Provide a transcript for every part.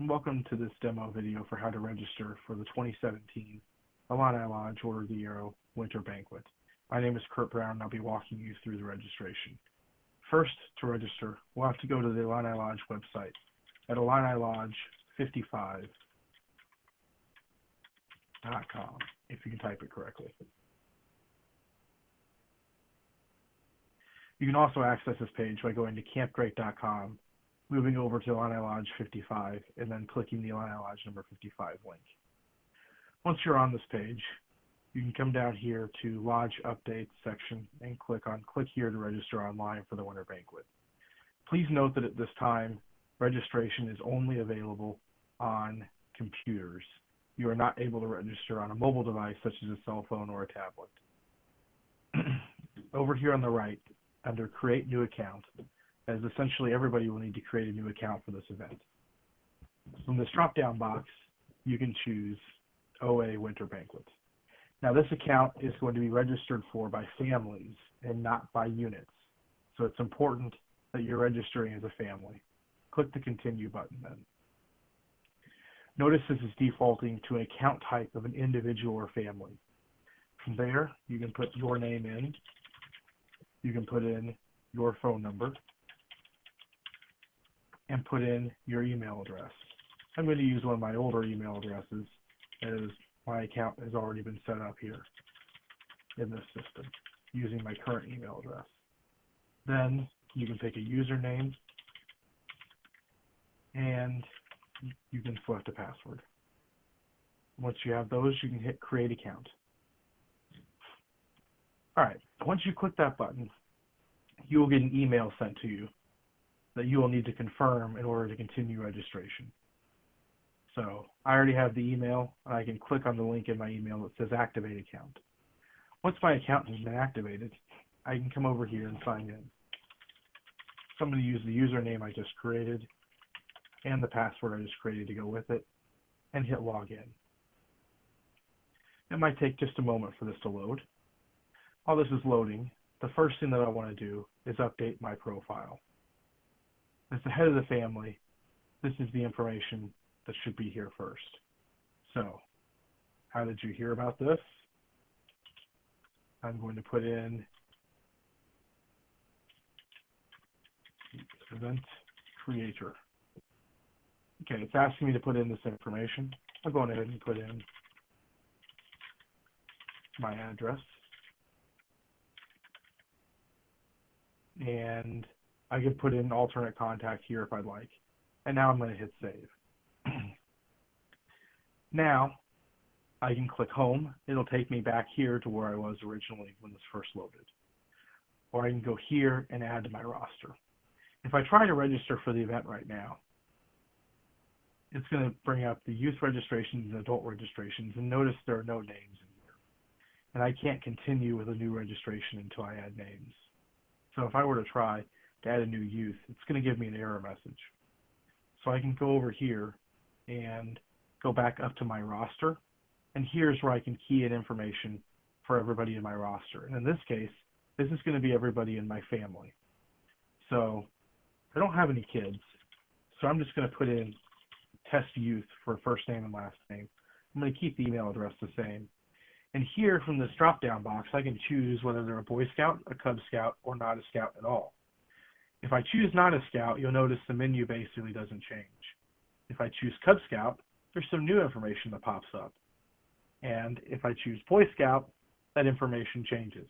Welcome to this demo video for how to register for the 2017 Illini Lodge Order of the Year Winter Banquet. My name is Kurt Brown and I'll be walking you through the registration. First, to register, we'll have to go to the Illini Lodge website at IlliniLodge55.com, if you can type it correctly. You can also access this page by going to campgreat.com, moving over to Illini Lodge 55, and then clicking the Illini Lodge number 55 link. Once you're on this page, you can come down here to Lodge Updates section and click here to register online for the Winter Banquet. Please note that at this time, registration is only available on computers. You are not able to register on a mobile device such as a cell phone or a tablet. Over here on the right, under Create New Account, as essentially everybody will need to create a new account for this event. From this drop-down box, you can choose OA Winter Banquet. Now this account is going to be registered for by families and not by units. So it's important that you're registering as a family. Click the Continue button then. Notice this is defaulting to an account type of an individual or family. From there, you can put your name in. You can put in your phone number and put in your email address. I'm going to use one of my older email addresses as my account has already been set up here in this system using my current email address. Then you can pick a username and you can select a password. Once you have those, you can hit Create Account. Alright, once you click that button, you will get an email sent to you that you will need to confirm in order to continue registration. So I already have the email, and I can click on the link in my email that says Activate Account. Once my account has been activated, I can come over here and sign in. So I'm going to use the username I just created and the password I just created to go with it, and hit Login. It might take just a moment for this to load. While this is loading, the first thing that I want to do is update my profile. As the head of the family, this is the information that should be here first. So, how did you hear about this? I'm going to put in event creator. Okay, it's asking me to put in this information. I'll go ahead and put in my address. And I can put in alternate contact here if I'd like. And now I'm going to hit save. Now I can click home. It'll take me back here to where I was originally when this first loaded. Or I can go here and add to my roster. If I try to register for the event right now, it's going to bring up the youth registrations and adult registrations, and notice there are no names in here. And I can't continue with a new registration until I add names. So if I were to try to add a new youth, it's going to give me an error message. So I can go over here and go back up to my roster, and here's where I can key in information for everybody in my roster. And in this case, this is going to be everybody in my family. So I don't have any kids, so I'm just going to put in test youth for first name and last name. I'm going to keep the email address the same. And here from this drop-down box, I can choose whether they're a Boy Scout, a Cub Scout, or not a Scout at all. If I choose not a Scout, you'll notice the menu basically doesn't change. If I choose Cub Scout, there's some new information that pops up. And if I choose Boy Scout, that information changes.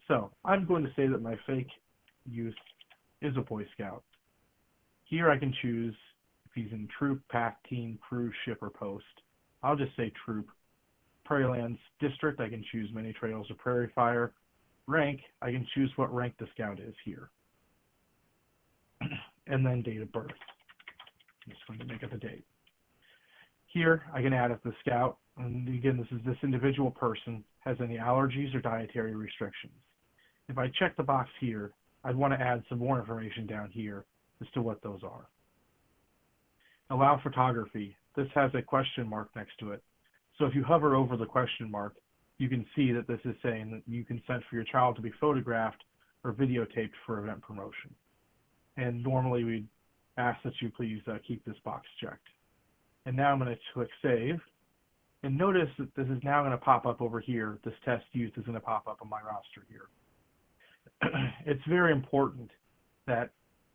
So I'm going to say that my fake youth is a Boy Scout. Here I can choose if he's in Troop, Pack, Team, Crew, Ship, or Post. I'll just say Troop. Prairie Lands District, I can choose Many Trails or Prairie Fire. Rank, I can choose what rank the Scout is here. And then date of birth. I'm just going to make up a date. Here, I can add if the Scout, and again, this individual person has any allergies or dietary restrictions. If I check the box here, I'd want to add some more information down here as to what those are. Allow photography. This has a question mark next to it. So if you hover over the question mark, you can see that this is saying that you consent for your child to be photographed or videotaped for event promotion. And normally we'd ask that you please keep this box checked. And now I'm going to click Save. And notice that this is now going to pop up over here. This test youth is going to pop up on my roster here. It's very important that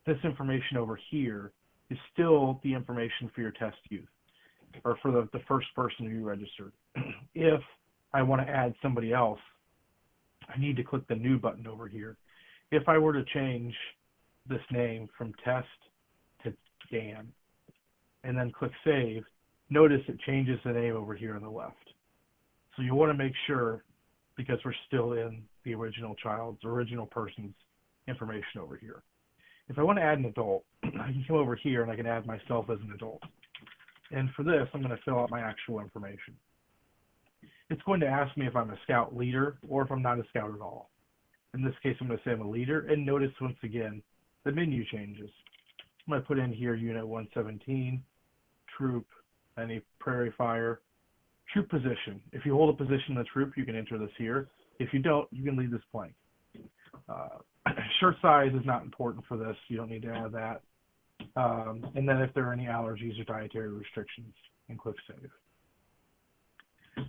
this information over here is still the information for your test youth, or for the first person who registered. If I want to add somebody else, I need to click the New button over here. If I were to change this name from Test to Dan, and then click Save, notice it changes the name over here on the left. So you want to make sure, because we're still in the original person's information over here. If I want to add an adult, I can come over here and I can add myself as an adult. And for this, I'm going to fill out my actual information. It's going to ask me if I'm a scout leader or if I'm not a scout at all. In this case, I'm going to say I'm a leader, and notice once again, the menu changes. I'm going to put in here Unit 117, Troop, any Prairie Fire, Troop position. If you hold a position in the troop, you can enter this here. If you don't, you can leave this blank. Shirt size is not important for this. You don't need to add that. And then if there are any allergies or dietary restrictions, and click Save.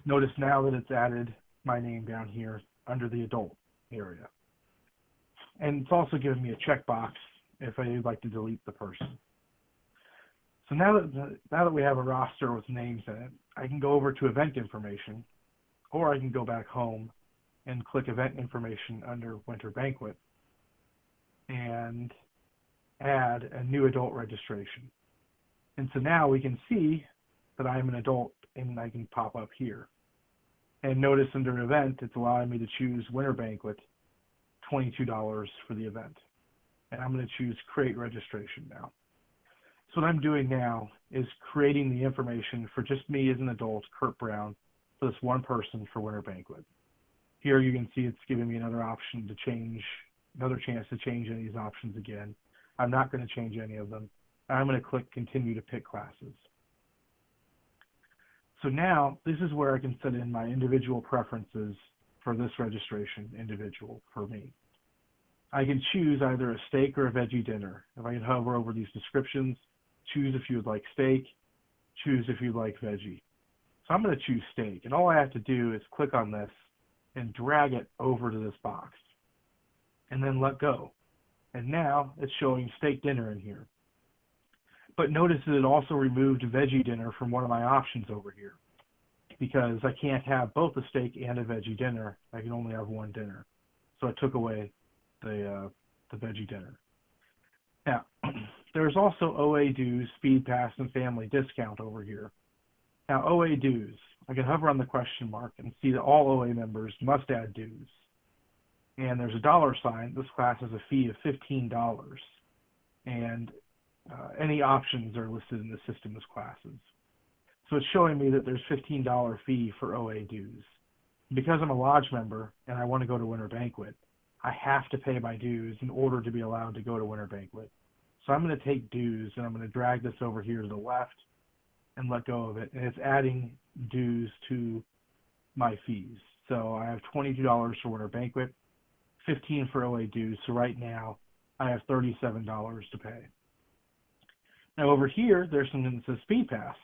Notice now that it's added my name down here under the adult area. And it's also giving me a checkbox if I'd like to delete the person. So now that we have a roster with names in it, I can go over to event information, or I can go back home and click event information under Winter Banquet and add a new adult registration. And so now we can see that I'm an adult, and I can pop up here. And notice under event, it's allowing me to choose Winter Banquet, $22 for the event. And I'm going to choose create registration now. So what I'm doing now is creating the information for just me as an adult, Kurt Brown, for this one person for Winter Banquet. Here you can see it's giving me another option to change, another chance to change any of these options again. I'm not going to change any of them. I'm going to click continue to pick classes. So now this is where I can set in my individual preferences for this registration individual for me. I can choose either a steak or a veggie dinner. If I can hover over these descriptions, choose if you would like steak, choose if you'd like veggie. So I'm going to choose steak, and all I have to do is click on this and drag it over to this box, and then let go. And now it's showing steak dinner in here. But notice that it also removed veggie dinner from one of my options over here, because I can't have both a steak and a veggie dinner. I can only have one dinner. So I took away the veggie dinner. Now, there's also OA dues, speed pass, and family discount over here. Now, OA dues, I can hover on the question mark and see that all OA members must add dues. And there's a dollar sign. This class has a fee of $15. And any options are listed in the system as classes. So it's showing me that there's $15 fee for OA dues. Because I'm a lodge member and I want to go to Winter Banquet, I have to pay my dues in order to be allowed to go to Winter Banquet. So I'm going to take dues, and I'm going to drag this over here to the left and let go of it. And it's adding dues to my fees. So I have $22 for Winter Banquet, $15 for OA dues. So right now I have $37 to pay. Now over here, there's something that says Speed Pass.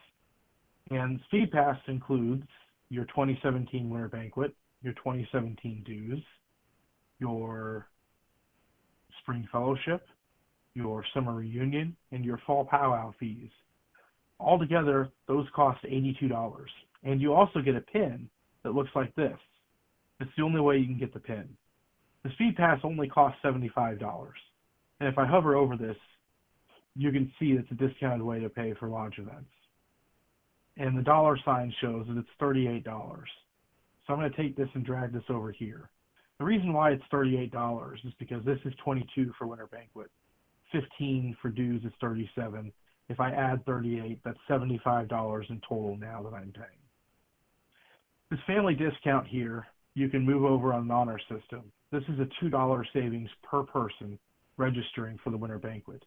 And Speed Pass includes your 2017 Winter Banquet, your 2017 dues, your Spring Fellowship, your Summer Reunion, and your Fall Powwow fees. Altogether, those cost $82. And you also get a pin that looks like this. It's the only way you can get the pin. The Speed Pass only costs $75. And if I hover over this, you can see it's a discounted way to pay for lodge events. And the dollar sign shows that it's $38. So I'm going to take this and drag this over here. The reason why it's $38 is because this is $22 for Winter Banquet. $15 for dues is $37. If I add $38, that's $75 in total now that I'm paying. This family discount here, you can move over on an honor system. This is a $2 savings per person registering for the Winter Banquet.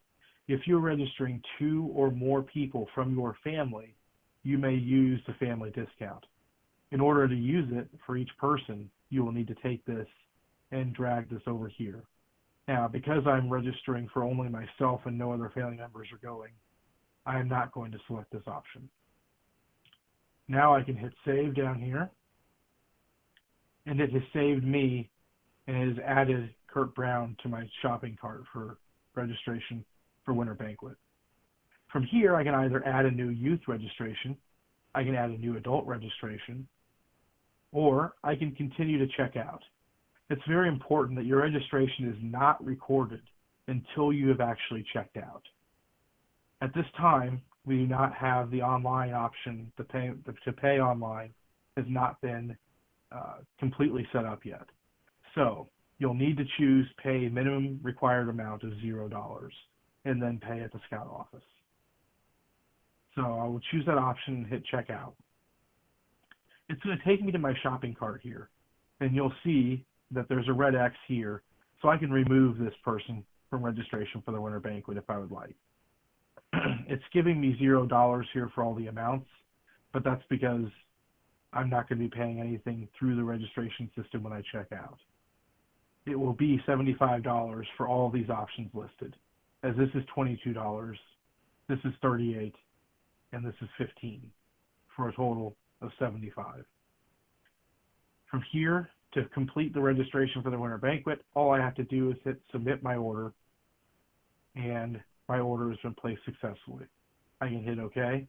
If you're registering 2 or more people from your family, you may use the family discount. In order to use it for each person, you will need to take this and drag this over here. Now, because I'm registering for only myself and no other family members are going, I am not going to select this option. Now I can hit save down here, and it has saved me and it has added Kurt Brown to my shopping cart for registration for Winter Banquet. From here, I can either add a new youth registration, I can add a new adult registration, or I can continue to check out. It's very important that your registration is not recorded until you have actually checked out. At this time, we do not have the online option. To pay online has not been completely set up yet. So you'll need to choose pay minimum required amount of $0 and then pay at the Scout office. So I will choose that option and hit checkout. It's going to take me to my shopping cart here, and you'll see that there's a red X here, so I can remove this person from registration for the Winter Banquet if I would like. It's giving me $0 here for all the amounts, but that's because I'm not going to be paying anything through the registration system when I check out. It will be $75 for all of these options listed, as this is $22, this is $38, and this is $15, for a total of $75. From here, to complete the registration for the Winter Banquet, all I have to do is hit submit my order, and my order has been placed successfully. I can hit OK,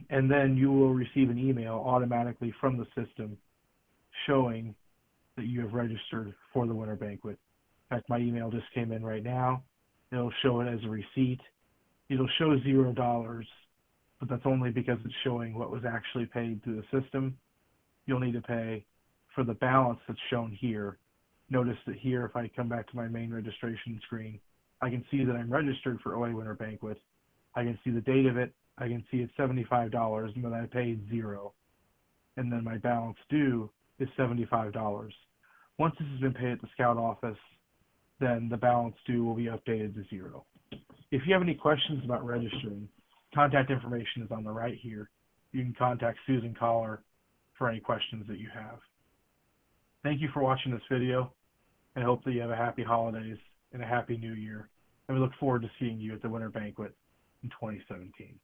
and then you will receive an email automatically from the system showing that you have registered for the Winter Banquet. In fact, my email just came in right now. It'll show it as a receipt. It'll show $0, but that's only because it's showing what was actually paid through the system. You'll need to pay for the balance that's shown here. Notice that here, if I come back to my main registration screen, I can see that I'm registered for OA Winter Banquet. I can see the date of it. I can see it's $75, and then I paid $0. And then my balance due is $75. Once this has been paid at the Scout office, then the balance due will be updated to $0. If you have any questions about registering, contact information is on the right here. You can contact Susan Collar for any questions that you have. Thank you for watching this video, and I hope that you have a happy holidays and a happy new year. And we look forward to seeing you at the Winter Banquet in 2017.